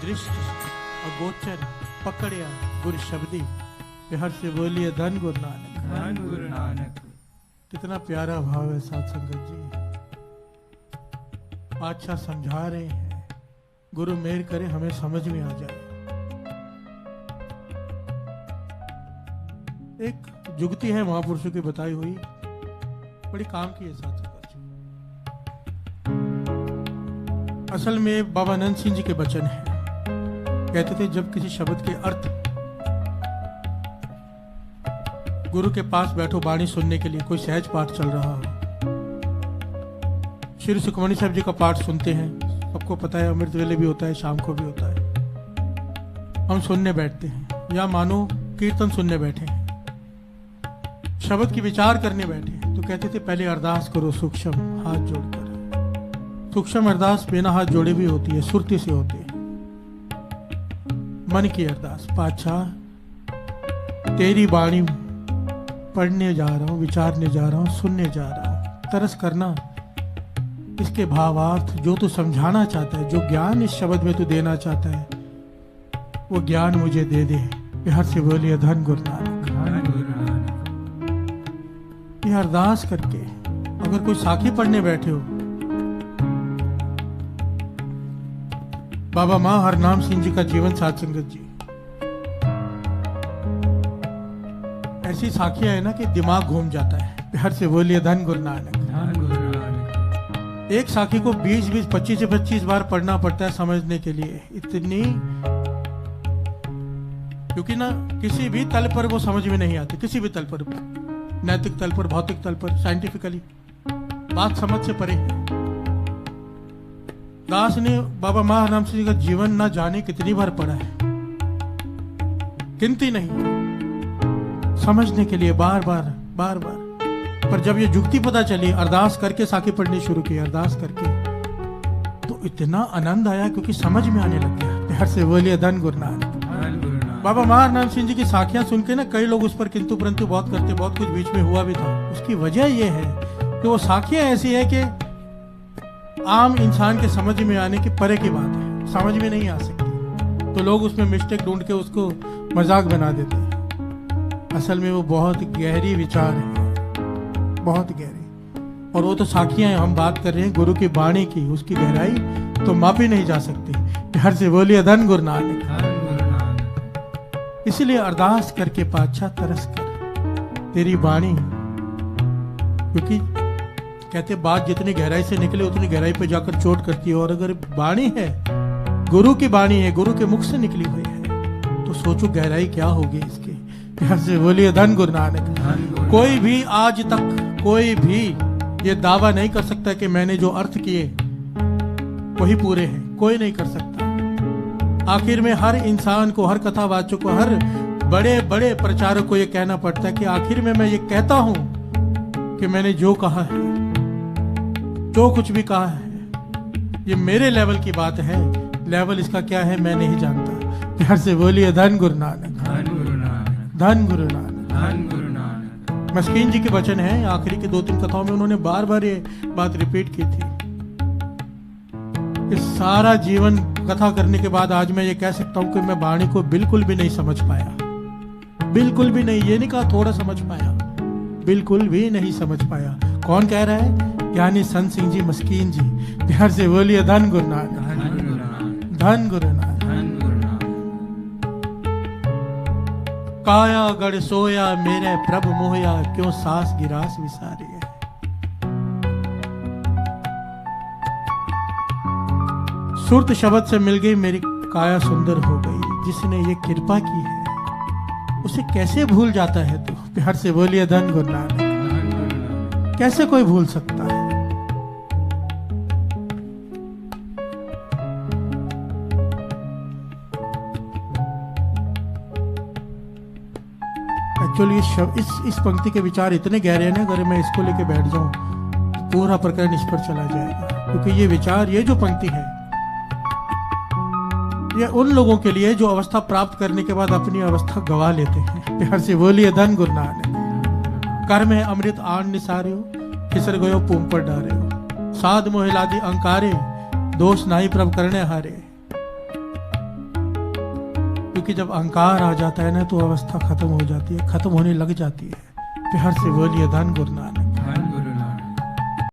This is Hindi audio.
दृष्टि अगोचर पकड़िया गुरु शब्दी बिहार से बोलिए धन गुरु नानक। धन गुरु नानक। कितना प्यारा भाव है साथ संगत जी। अच्छा समझा रहे हैं, गुरु मेहर करे हमें समझ में आ जाए। एक जुगती है महापुरुषों की बताई हुई, बड़ी काम की है साथ संगत जी। असल में बाबा आनंद सिंह जी के वचन है। कहते थे जब किसी शब्द के अर्थ गुरु के पास बैठो वाणी सुनने के लिए, कोई सहज पाठ चल रहा हो, श्री सुखमनी साहब जी का पाठ सुनते हैं, सबको पता है अमृत वेले भी होता है, शाम को भी होता है। हम सुनने बैठते हैं या मानो कीर्तन सुनने बैठे हैं, शब्द की विचार करने बैठे हैं, तो कहते थे पहले अरदास करो सूक्ष्म हाथ जोड़कर। सूक्ष्म अरदास बिना हाथ जोड़े भी होती है, सुरती से होती है। मन की अरदास, पातशाह तेरी वाणी पढ़ने जा रहा हूं, विचारने जा रहा हूं, सुनने जा रहा हूं, तरस करना इसके भावार्थ जो तू समझाना चाहता है, जो ज्ञान इस शब्द में तू देना चाहता है, वो ज्ञान मुझे दे दे। बिहार से बोलिए धन गुरु नानक। यह अरदास करके अगर कोई साखी पढ़ने बैठे हो, बाबा मां हरनाम सिंह जी का जीवन साथ संगत जी, ऐसी साखियां है ना कि दिमाग घूम जाता है। बिहार से बोलिए धन गुरु नानक। धन गुरु नानक। एक साखी को 20-20, 25-25 बार पढ़ना पड़ता है समझने के लिए, इतनी, क्योंकि ना किसी भी तल पर वो समझ में नहीं आती, किसी भी तल पर, नैतिक तल पर, भौतिक तल पर, साइंटिफिकली बात समझ से परे है। दास ने बाबा मां हरनाम सिंह जी का जीवन ना जाने कितनी बार पढ़ा है, गिनती नहीं, समझने के लिए बार बार बार बार। पर जब ये जुक्ति पता चली, अरदास करके साखी पढ़नी शुरू की, अरदास करके, तो इतना आनंद आया क्योंकि समझ में आने लग गया। बिहार से बोलिए धन गुरु नानक। बाबा मां हरनाम सिंह जी की साखियां सुन के ना कई लोग उस पर किंतु परंतु बहुत करते, बहुत कुछ बीच में हुआ भी था। उसकी वजह यह है कि वो साखियां ऐसी है कि आम इंसान के समझ में आने की परे की बात है, समझ में नहीं आ सकती, तो लोग उसमें मिस्टेक ढूंढ के उसको मजाक बना देते हैं। असल में वो बहुत गहरी विचार है, बहुत गहरी। और वो तो साखियां हैं, हम बात कर रहे हैं गुरु की वाणी की, उसकी गहराई तो मापी नहीं जा सकती। बिहार से बोलिए धन गुरु नानक। इसलिए अरदास करके पातशाह तरस कर तेरी वाणी, क्योंकि कहते बात जितनी गहराई से निकले उतनी गहराई पे जाकर चोट करती है। और अगर वाणी है, गुरु की वाणी है, गुरु के मुख से निकली हुई है, तो सोचो गहराई क्या होगी इसकी। बिहार से बोलिए धन गुरु नानक। कोई भी आज तक कोई भी ये दावा नहीं कर सकता कि मैंने जो अर्थ किए वही पूरे हैं, कोई नहीं कर सकता। आखिर में हर इंसान को, हर कथावाचक को, हर बड़े बड़े प्रचारक को ये कहना पड़ता है कि आखिर में मैं ये कहता हूं कि मैंने जो कहा है, जो कुछ भी कहा है, ये मेरे लेवल की बात है, लेवल इसका क्या है मैं नहीं जानता। बिहार से बोलिए धन गुरु नानक। धन गुरु नानक। धन गुरु नानक। मस्कीन जी के वचन है, आखिरी की 2-3 कथाओं में उन्होंने बार बार ये बात रिपीट की थी कि सारा जीवन कथा करने के बाद आज मैं ये कह सकता हूं कि मैं वाणी को बिल्कुल भी नहीं समझ पाया, बिल्कुल भी नहीं। ये नहीं कहा थोड़ा समझ पाया, बिल्कुल भी नहीं समझ पाया। कौन कह रहा है? ज्ञानी संत सिंह जी मस्कीन जी। बिहार से बोलिए धन गुरु नानक। धन गुरु नानक। काया गढ़ सोया मेरे प्रभु मोहया, क्यों सास गिरास विसारी है। सुरत शब्द से मिल गई मेरी काया सुंदर हो गई, जिसने ये कृपा की है उसे कैसे भूल जाता है तू। बिहार से बोलिए धन गुरु नानक। कैसे कोई भूल सकता है? एक्चुअली इस पंक्ति के विचार इतने गहरे हैं ना, अगर मैं इसको लेके बैठ जाऊं तो पूरा प्रकरण इस पर चला जाएगा। क्योंकि ये विचार, ये जो पंक्ति है, ये उन लोगों के लिए जो अवस्था प्राप्त करने के बाद अपनी अवस्था गवा लेते हैं। प्यार से बोलिए धन गुरु नानक। कर्म है अमृत आन निसार्यो, खिसर गयो पूम पर डारे। साध मोहिलादी अंकारे, दोष नाही प्रभ करने हारे। क्योंकि जब अहंकार आ जाता है ना तो अवस्था खत्म हो जाती है, खत्म होने लग जाती है। प्यार से बोलिए धन गुरु नानक।